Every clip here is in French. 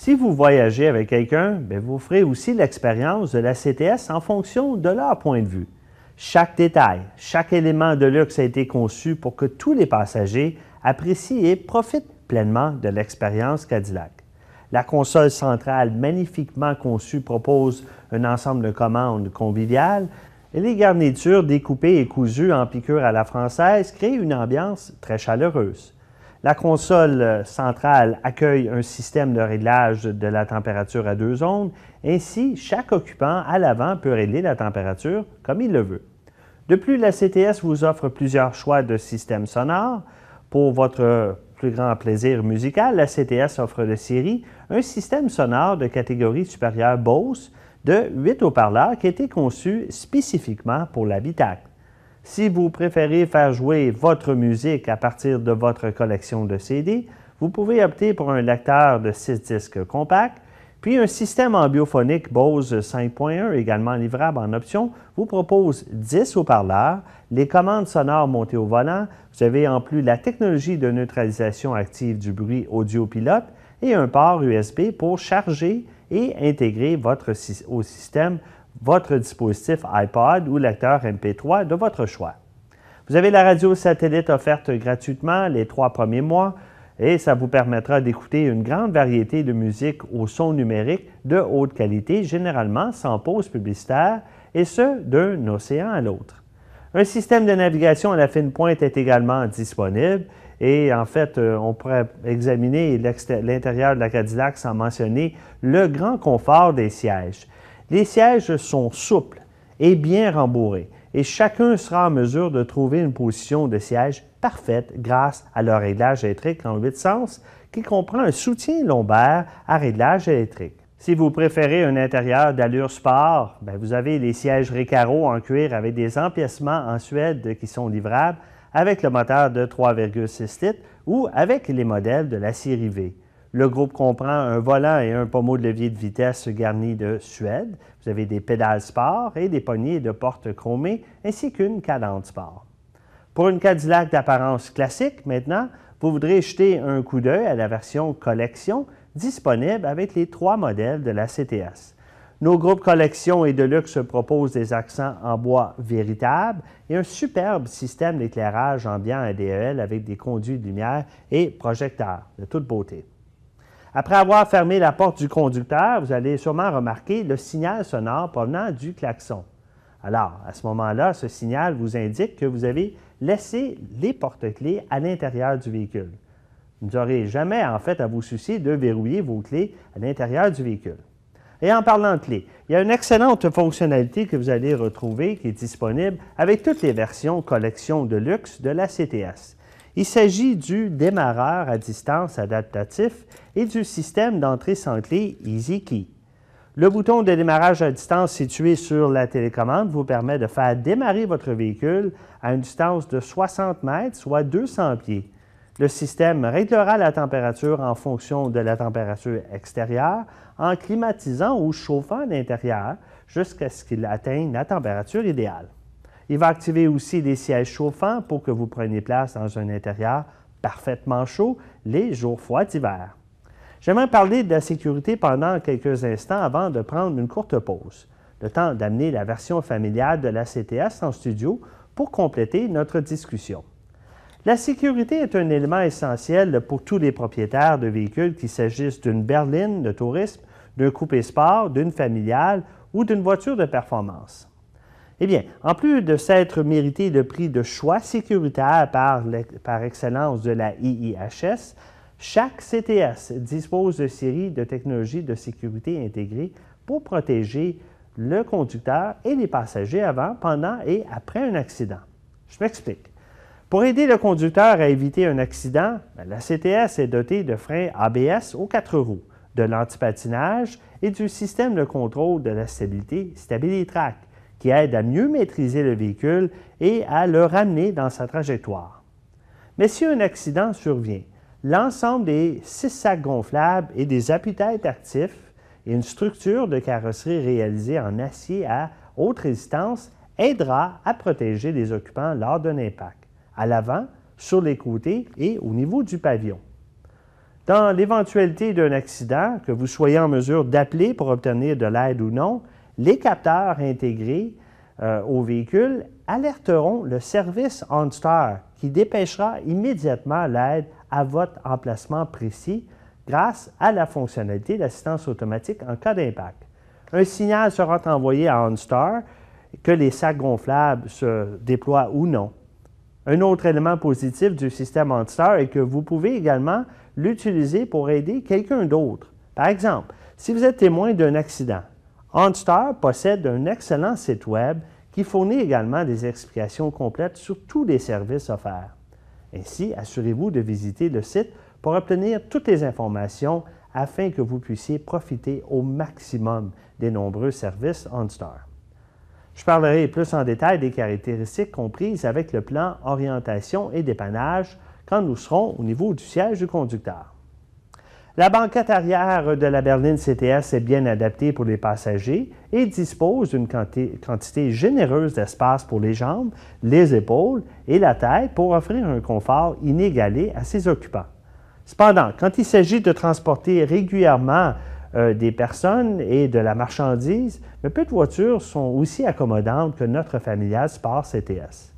Si vous voyagez avec quelqu'un, vous ferez aussi l'expérience de la CTS en fonction de leur point de vue. Chaque détail, chaque élément de luxe a été conçu pour que tous les passagers apprécient et profitent pleinement de l'expérience Cadillac. La console centrale magnifiquement conçue propose un ensemble de commandes conviviales et les garnitures découpées et cousues en piqûre à la française créent une ambiance très chaleureuse. La console centrale accueille un système de réglage de la température à 2 zones. Ainsi, chaque occupant à l'avant peut régler la température comme il le veut. De plus, la CTS vous offre plusieurs choix de systèmes sonores. Pour votre plus grand plaisir musical, la CTS offre de série un système sonore de catégorie supérieure Bose de 8 haut-parleurs qui a été conçu spécifiquement pour l'habitacle. Si vous préférez faire jouer votre musique à partir de votre collection de CD, vous pouvez opter pour un lecteur de 6 disques compact, puis un système ambiophonique Bose 5.1 également livrable en option vous propose 10 haut-parleurs, les commandes sonores montées au volant, vous avez en plus la technologie de neutralisation active du bruit audio pilote et un port USB pour charger et intégrer au système votre dispositif iPod ou lecteur MP3 de votre choix. Vous avez la radio satellite offerte gratuitement les 3 premiers mois et ça vous permettra d'écouter une grande variété de musique au son numérique de haute qualité, généralement sans pause publicitaire, et ce, d'un océan à l'autre. Un système de navigation à la fine pointe est également disponible et en fait, on pourrait examiner l'intérieur de la Cadillac sans mentionner le grand confort des sièges. Les sièges sont souples et bien rembourrés et chacun sera en mesure de trouver une position de siège parfaite grâce à leur réglage électrique en 8 sens qui comprend un soutien lombaire à réglage électrique. Si vous préférez un intérieur d'allure sport, vous avez les sièges Recaro en cuir avec des empiècements en Suède qui sont livrables avec le moteur de 3,6 litres ou avec les modèles de la série V. Le groupe comprend un volant et un pommeau de levier de vitesse garni de Suède. Vous avez des pédales sport et des poignées de porte chromées ainsi qu'une cadence sport. Pour une Cadillac d'apparence classique, maintenant, vous voudrez jeter un coup d'œil à la version collection disponible avec les 3 modèles de la CTS. Nos groupes collection et de luxe proposent des accents en bois véritables et un superbe système d'éclairage ambiant ADEL avec des conduits de lumière et projecteurs de toute beauté. Après avoir fermé la porte du conducteur, vous allez sûrement remarquer le signal sonore provenant du klaxon. Alors, à ce moment-là, ce signal vous indique que vous avez laissé les porte-clés à l'intérieur du véhicule. Vous n'aurez jamais, en fait, à vous soucier de verrouiller vos clés à l'intérieur du véhicule. Et en parlant de clés, il y a une excellente fonctionnalité que vous allez retrouver qui est disponible avec toutes les versions collection de luxe de la CTS. Il s'agit du démarreur à distance adaptatif et du système d'entrée sans clé EasyKey. Le bouton de démarrage à distance situé sur la télécommande vous permet de faire démarrer votre véhicule à une distance de 60 mètres, soit 200 pieds. Le système réglera la température en fonction de la température extérieure en climatisant ou chauffant l'intérieur jusqu'à ce qu'il atteigne la température idéale. Il va activer aussi des sièges chauffants pour que vous preniez place dans un intérieur parfaitement chaud les jours froids d'hiver. J'aimerais parler de la sécurité pendant quelques instants avant de prendre une courte pause, le temps d'amener la version familiale de la CTS en studio pour compléter notre discussion. La sécurité est un élément essentiel pour tous les propriétaires de véhicules, qu'il s'agisse d'une berline de tourisme, d'un coupé sport, d'une familiale ou d'une voiture de performance. Eh bien, en plus de s'être mérité le prix de choix sécuritaire par excellence de la IIHS, chaque CTS dispose de séries de technologies de sécurité intégrées pour protéger le conducteur et les passagers avant, pendant et après un accident. Je m'explique. Pour aider le conducteur à éviter un accident, la CTS est dotée de freins ABS aux 4 roues, de l'antipatinage et du système de contrôle de la stabilité StabiliTrak, qui aide à mieux maîtriser le véhicule et à le ramener dans sa trajectoire. Mais si un accident survient, l'ensemble des 6 sacs gonflables et des appuis-têtes actifs et une structure de carrosserie réalisée en acier à haute résistance aidera à protéger les occupants lors d'un impact, à l'avant, sur les côtés et au niveau du pavillon. Dans l'éventualité d'un accident, que vous soyez en mesure d'appeler pour obtenir de l'aide ou non, les capteurs intégrés au véhicule alerteront le service OnStar qui dépêchera immédiatement l'aide à votre emplacement précis grâce à la fonctionnalité d'assistance automatique en cas d'impact. Un signal sera envoyé à OnStar que les sacs gonflables se déploient ou non. Un autre élément positif du système OnStar est que vous pouvez également l'utiliser pour aider quelqu'un d'autre. Par exemple, si vous êtes témoin d'un accident, OnStar possède un excellent site Web qui fournit également des explications complètes sur tous les services offerts. Ainsi, assurez-vous de visiter le site pour obtenir toutes les informations afin que vous puissiez profiter au maximum des nombreux services OnStar. Je parlerai plus en détail des caractéristiques comprises avec le plan orientation et dépannage quand nous serons au niveau du siège du conducteur. La banquette arrière de la berline CTS est bien adaptée pour les passagers et dispose d'une quantité généreuse d'espace pour les jambes, les épaules et la tête pour offrir un confort inégalé à ses occupants. Cependant, quand il s'agit de transporter régulièrement des personnes et de la marchandise, mes petites voitures sont aussi accommodantes que notre familiale Sport CTS.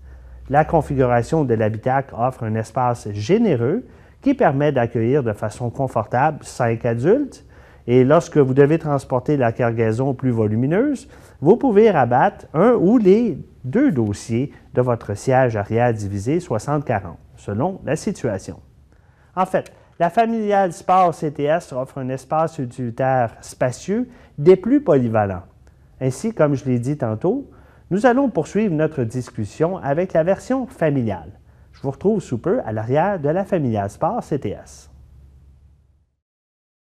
La configuration de l'habitacle offre un espace généreux qui permet d'accueillir de façon confortable 5 adultes. Et lorsque vous devez transporter la cargaison plus volumineuse, vous pouvez rabattre un ou les 2 dossiers de votre siège arrière divisé 60-40, selon la situation. En fait, la familiale Sport CTS offre un espace utilitaire spacieux des plus polyvalents. Ainsi, comme je l'ai dit tantôt, nous allons poursuivre notre discussion avec la version familiale. Je vous retrouve sous peu à l'arrière de la familiale Sport CTS.